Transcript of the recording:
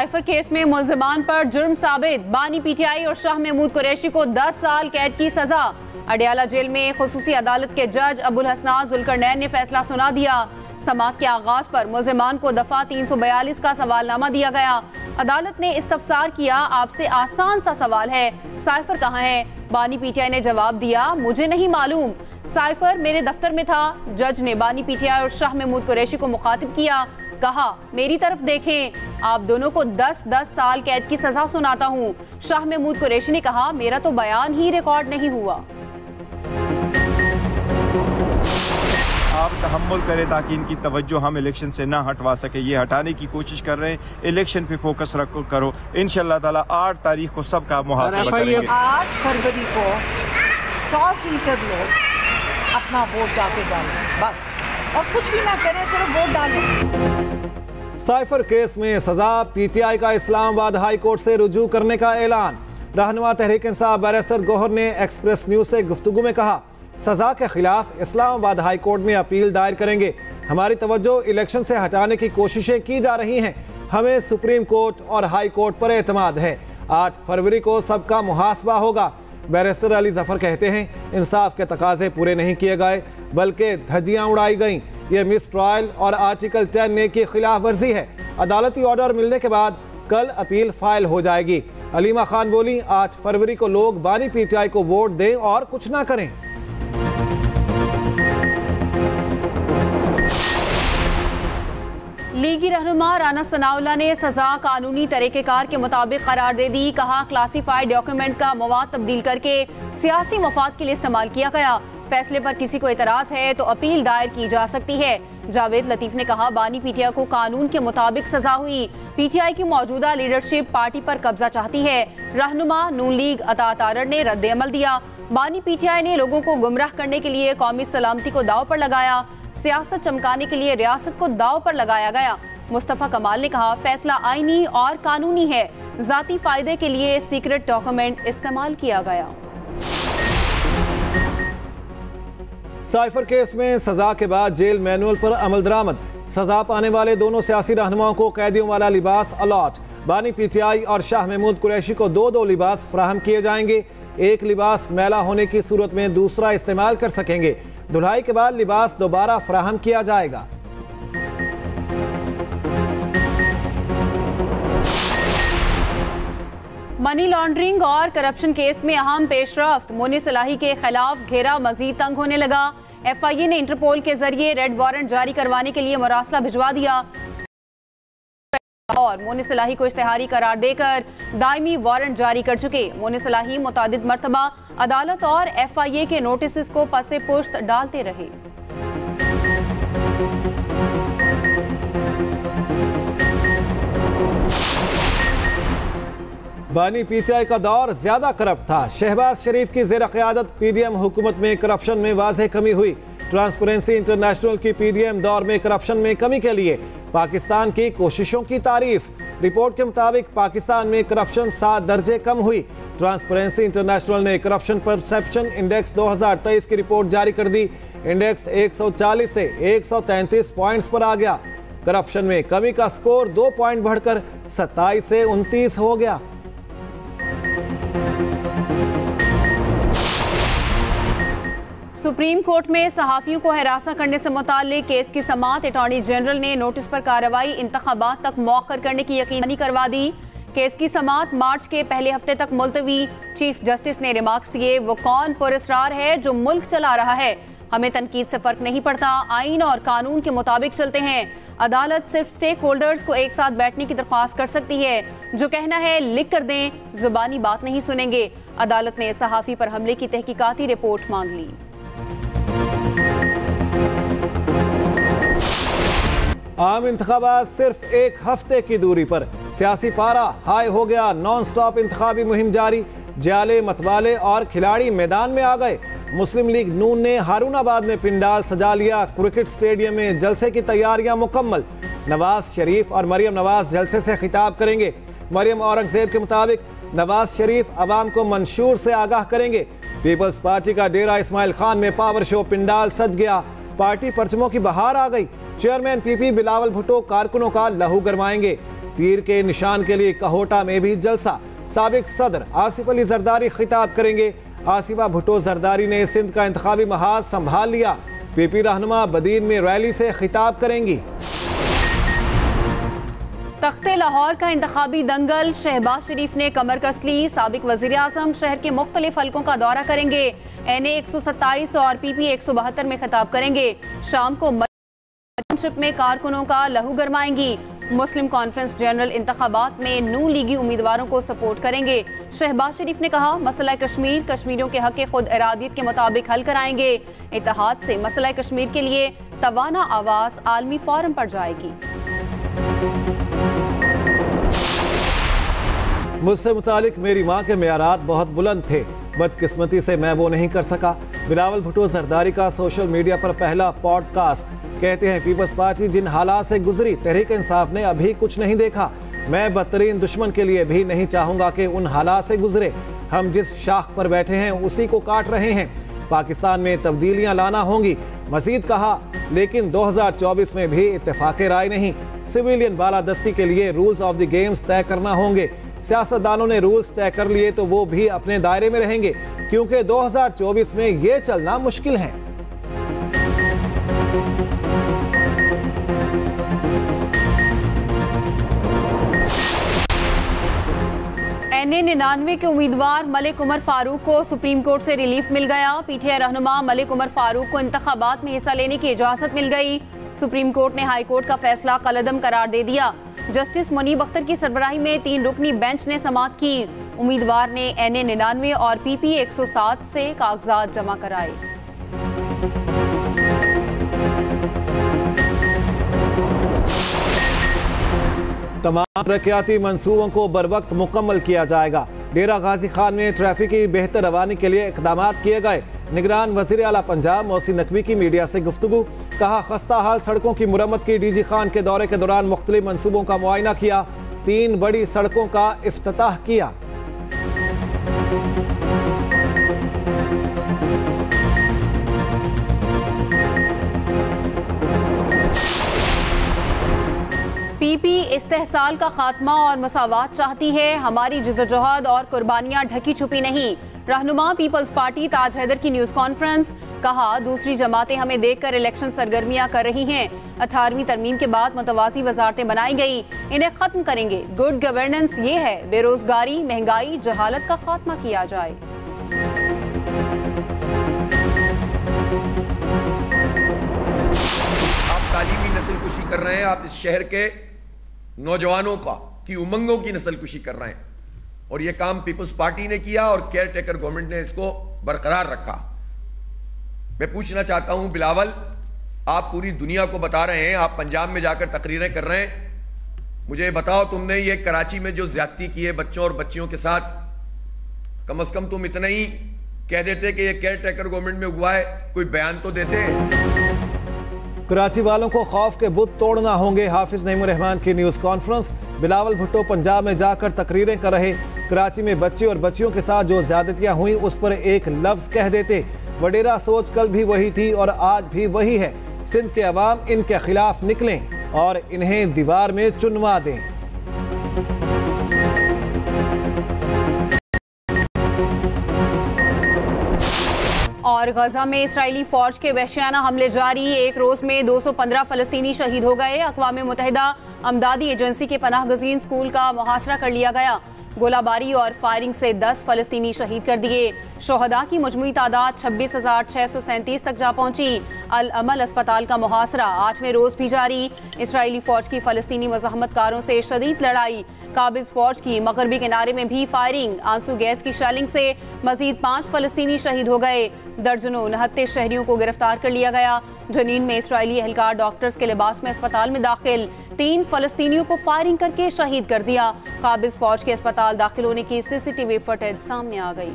Cipher case में मुल्जिमान पर जुर्म साबित, बानी पीटीआई और शाह महमूद कुरैशी को 10 साल कैद की सजा। अडियाला जेल में खुसूसी अदालत के जज अबुल हसनान जुल्करनैन ने फैसला सुना दिया। समाअत के आगाज पर मुल्जिमान को दफा 342 का सवालनामा दिया गया। अदालत ने इस्तफसार किया, आपसे आसान सा सवाल है, साइफर कहाँ है? बानी पीटीआई ने जवाब दिया, मुझे नहीं मालूम, साइफर मेरे दफ्तर में था। जज ने बानी पीटीआई और शाह महमूद कुरैशी को मुखातिब किया, कहा, मेरी तरफ देखें, आप दोनों को 10-10 साल कैद की सजा सुनाता हूँ। शाह महमूद कुरैशी ने कहा, मेरा तो बयान ही रिकॉर्ड नहीं हुआ। आप तहम्मुल करें ताकि इनकी तवज्जो हम इलेक्शन से ना हटवा सके। ये हटाने की कोशिश कर रहे हैं, इलेक्शन पे फोकस करो। इंशाअल्लाह ताला 8 तारीख को सबका मुहासबा करेंगे। 8 फरवरी को 100% लोग अपना वोट जाके डालें, बस, और कुछ भी ना करें, सिर्फ वोट डालें। साइफर केस में सजा, पीटीआई का इस्लामाबाद हाई कोर्ट से रुजू करने का ऐलान। रहनुमा तहरीक इंसाफ बैरिस्टर गौहर ने एक्सप्रेस न्यूज से गुफ्तगू में कहा, सजा के खिलाफ इस्लामाबाद हाई कोर्ट में अपील दायर करेंगे। हमारी तवज्जो इलेक्शन से हटाने की कोशिशें की जा रही हैं, हमें सुप्रीम कोर्ट और हाई कोर्ट पर एतमाद है। 8 फरवरी को सबका मुहासबा होगा। बैरिस्टर अली जफर कहते हैं, इंसाफ के तकाजे पूरे नहीं किए गए बल्कि धज्जियां उड़ाई गईं। ये मिस ट्रायल और आर्टिकल 10A की खिलाफ वर्जी है। अदालती ऑर्डर मिलने के बाद कल अपील फाइल हो जाएगी। अलीमा खान बोली, 8 फरवरी को लोग बानी पीटीआई को वोट दें और कुछ ना करें। लीगी रहनुमा राना सनाउल्लाह ने सजा कानूनी तरीक़ेकार के मुताबिक करार दे दी। कहा, क्लासिफाइड डॉक्यूमेंट का मवाद तब्दील करके सियासी मफाद के लिए इस्तेमाल किया गया। फैसले पर किसी को एतराज है तो अपील दायर की जा सकती है। जावेद लतीफ ने कहा, बानी पीटीआई को कानून के मुताबिक सजा हुई। पीटीआई की मौजूदा लीडरशिप पार्टी पर कब्जा चाहती है। रहनुमा नून लीग अता तारड़ ने रद्द अमल दिया। बानी पीटीआई ने लोगों को गुमराह करने के लिए कौमी सलामती को दाव पर लगाया। सियासत चमकाने के लिए रियासत को दाव पर लगाया गया। मुस्तफा कमाल ने कहा, फैसला आईनी और कानूनी है, जाती फायदे के लिए सीक्रेट डॉक्यूमेंट इस्तेमाल किया गया। साइफर केस में सजा के बाद जेल मैनुअल पर अमल दरामद। सजा पाने वाले दोनों सियासी रहनुमाओं को कैदियों वाला लिबास अलॉट। बानी पीटीआई और शाह महमूद कुरैशी को 2-2 लिबास फराहम किए जाएंगे। एक लिबास मैला होने की सूरत में दूसरा इस्तेमाल कर सकेंगे। धुलाई के बाद लिबास दोबारा फराहम किया जाएगा। मनी लॉन्ड्रिंग और करप्शन केस में अहम पेशरफ्त, मोनी सलाही के खिलाफ घेरा मजीद तंग होने लगा। FIA ने इंटरपोल के जरिए रेड वारंट जारी करवाने के लिए मरासला भिजवा दिया और मोनी सलाही को इश्तिहारी करार देकर दायमी वारंट जारी कर चुके। मोनी सलाही मुतादिद मरतबा अदालत और FIA के नोटिस को पसे पुश्त डालते रहे। बानी पीटीआई का दौर ज्यादा करप्ट था। शहबाज शरीफ की ज़ेर क़यादत PDM हुकूमत में करप्शन में वाज़ेह कमी हुई। ट्रांसपेरेंसी इंटरनेशनल की PDM दौर में करप्शन में कमी के लिए पाकिस्तान की कोशिशों की तारीफ। रिपोर्ट के मुताबिक पाकिस्तान में करप्शन 7 दर्जे कम हुई। ट्रांसपेरेंसी इंटरनेशनल ने करप्शन परसेप्शन इंडेक्स 2023 की रिपोर्ट जारी कर दी। इंडेक्स 140 से 133 पॉइंट्स पर आ गया। करप्शन में कमी का स्कोर 2 पॉइंट बढ़कर 27 से 29 हो गया। सुप्रीम कोर्ट में सहाफियों को हिरासत करने से मुताल्लिक केस की समाअत अटॉर्नी जनरल ने नोटिस पर कार्रवाई इंतखाबात तक मौखर करने की यकीनी करवा दी। केस की समाअत मार्च के पहले हफ्ते तक मुलतवी। चीफ जस्टिस ने रिमार्क्स दिए, वो कौन पुरस्रार है जो मुल्क चला रहा है, हमें तनकीद से फर्क नहीं पड़ता, आइन और कानून के मुताबिक चलते हैं। अदालत सिर्फ स्टेक होल्डर्स को एक साथ बैठने की दरख्वास्त कर सकती है, जो कहना है लिख कर दें, जुबानी बात नहीं सुनेंगे। अदालत ने सहाफी पर हमले की तहकीकाती रिपोर्ट मांग ली। आम इंतखाबात सिर्फ 1 हफ्ते की दूरी पर, सियासी पारा हाई हो गया। नॉन स्टॉप इंतखाबी मुहिम जारी। जाले, मतवाले और खिलाड़ी मैदान में आ गए। मुस्लिम लीग नून ने हारूनाबाद में पिंडाल सजा लिया। क्रिकेट स्टेडियम में जलसे की तैयारियां मुकम्मल। नवाज शरीफ और मरियम नवाज जलसे से खिताब करेंगे। मरियम औरंगजेब के मुताबिक नवाज शरीफ अवाम को मंशूर से आगाह करेंगे। पीपल्स पार्टी का डेरा इस्माइल खान में पावर शो, पिंडाल सज गया। पार्टी परचमों की बहार आ गई। चेयरमैन PP बिलावल भुट्टो कारकुनों का लहू गरमाएंगे। तीर के निशान के लिए कहोटा में भी जलसा। साबिक सदर आसिफ अली जरदारी खिताब करेंगे। आसिफा भुट्टो जरदारी ने सिंध का इंतखाबी महाज संभाल लिया। पीपी रहनुमा बदीन में रैली से खिताब करेंगी। तख्ते लाहौर का इंतखाबी दंगल, शहबाज शरीफ ने कमर कस ली। साबिक वजीर आजम शहर के मुख्तलिफ हलकों का दौरा करेंगे। NA 127 और PP 172 में खिताब करेंगे। शाम को टाउनशिप में कारकुनों का लहू गरमाएंगी। मुस्लिम कॉन्फ्रेंस जनरल इंतखाबात में नून लीगी उम्मीदवारों को सपोर्ट करेंगे। शहबाज शरीफ ने कहा, मसला कश्मीर कश्मीरियों के हक खुद इरादियत के मुताबिक हल कराएंगे। इत्तेहाद से मसला कश्मीर के लिए तवाना आवाज आलमी फोरम पर जाएगी। मुझसे मुतालिक मेरी माँ के मेयारात बहुत बुलंद थे, बदकिस्मती से मैं वो नहीं कर सका। बिलावल भुट्टो जरदारी का सोशल मीडिया पर पहला पॉडकास्ट। कहते हैं, पीपल्स पार्टी जिन हालात से गुजरी, तहरीक इंसाफ ने अभी कुछ नहीं देखा। मैं बदतरीन दुश्मन के लिए भी नहीं चाहूँगा कि उन हालात से गुजरे। हम जिस शाख पर बैठे हैं उसी को काट रहे हैं। पाकिस्तान में तब्दीलियाँ लाना होंगी। मजीद कहा, लेकिन 2024 में भी इत्तेफाक राय नहीं। सिविलियन बालादस्ती के लिए रूल्स ऑफ द गेम्स तय करना होंगे। सियासतदानों ने रूल्स तय कर लिए तो वो भी अपने दायरे में रहेंगे, क्योंकि 2024 में ये चलना मुश्किल है। NA 99 के उम्मीदवार मलिक उमर फारूक को सुप्रीम कोर्ट से रिलीफ मिल गया। PTI रहनुमा मलिक उमर फारूक को इंतखाबात में हिस्सा लेने की इजाजत मिल गई। सुप्रीम कोर्ट ने हाई कोर्ट का फैसला कलअदम करार दे दिया। जस्टिस मुनीब अख्तर की सरबराही में 3 रुकनी बेंच ने समाअत की। उम्मीदवार ने NA 99 और PP 107 से कागजात जमा कराए। तमाम तरक्याती मंसूबों को बरवक्त मुकम्मल किया जाएगा। डेरा गाजी खान में ट्रैफिक की बेहतर रवानी के लिए इकदाम किए गए। निगरान वज़ीर आला पंजाब मोहसिन नकवी की मीडिया से गुफ्तगू। कहा, खस्ता हाल सड़कों की मुरम्मत की। DG खान के दौरे के दौरान मुख्तलिफ मंसूबों का मुआयना किया। 3 बड़ी सड़कों का इफ्तिताह किया। PP इस्तेहसाल का खात्मा और मसावात चाहती है। हमारी जिद्दोजहद और कुर्बानियां ढकी छुपी नहीं। रहनुमा पीपल्स पार्टी ताज हैदर की न्यूज कॉन्फ्रेंस। कहा, दूसरी जमातें हमें देखकर इलेक्शन सरगर्मियां कर रही हैं। 18वीं तरमीम के बाद मुतवाज़ी वजारतें बनाई गई, इन्हें खत्म करेंगे। गुड गवर्नेंस ये है, बेरोजगारी, महंगाई, जहालत का खात्मा किया जाए। आप तालीमी नस्लकुशी कर रहे हैं। आप इस शहर के नौजवानों की उमंगों की नस्लकुशी कर रहे हैं, और यह काम पीपल्स पार्टी ने किया और केयर टेकर गवर्नमेंट ने इसको बरकरार रखा। मैं पूछना चाहता हूं, बिलावल, आप पूरी दुनिया को बता रहे हैं, आप पंजाब में जाकर तकरीरें कर रहे हैं, मुझे बताओ, तुमने ये कराची में जो ज्यादती की है बच्चों और बच्चियों के साथ, कम से कम तुम इतना ही कह देते कि ये केयर टेकर गवर्नमेंट में हुआ है, कोई बयान तो देते। कराची वालों को खौफ के बुत तोड़ना होंगे। हाफिज नईमुर रहमान की न्यूज कॉन्फ्रेंस। बिलावल भुट्टो पंजाब में जाकर तकरीरें कर रहे। कराची में बच्चे और बच्चियों के साथ जो ज्यादतियां हुई उस पर एक लफ्ज कह देते। वडेरा सोच कल भी वही थी और आज भी वही है। सिंध के अवाम इनके खिलाफ निकलें और इन्हें दीवार में चुनवा दें। और गजा में इस्राएली फौज के वहशियाना हमले जारी। एक रोज में 215 फलस्तीनी शहीद हो गए। अक़वाम मुत्तहिदा अमदादी एजेंसी के पनाह गजीन स्कूल का मुहासरा कर लिया गया। गोलाबारी और फायरिंग से 10 फलस्तीनी शहीद कर दिए। शोहदा की मजमूई तादाद 26,637 तक जा पहुंची। अल अमल अस्पताल का मुहासरा 8वें रोज भी जारी। इसराइली फौज की फलस्तीनी मज़ाहमतकारों से शदीद लड़ाई। काबिज फौज की मगरबी किनारे में भी फायरिंग। आंसू गैस की शेलिंग से मजीद 5 फलस्तीनी शहीद हो गए। दर्जनों 69 शहरियों को गिरफ्तार कर लिया गया। जनीन में इसराइली एहलकार डॉक्टर्स के लिबास में अस्पताल में दाखिल। 3 फलस्तीनियों को फायरिंग करके शहीद कर दिया। काबिज फौज के अस्पताल दाखिल होने की CCTV फुटेज सामने आ गई।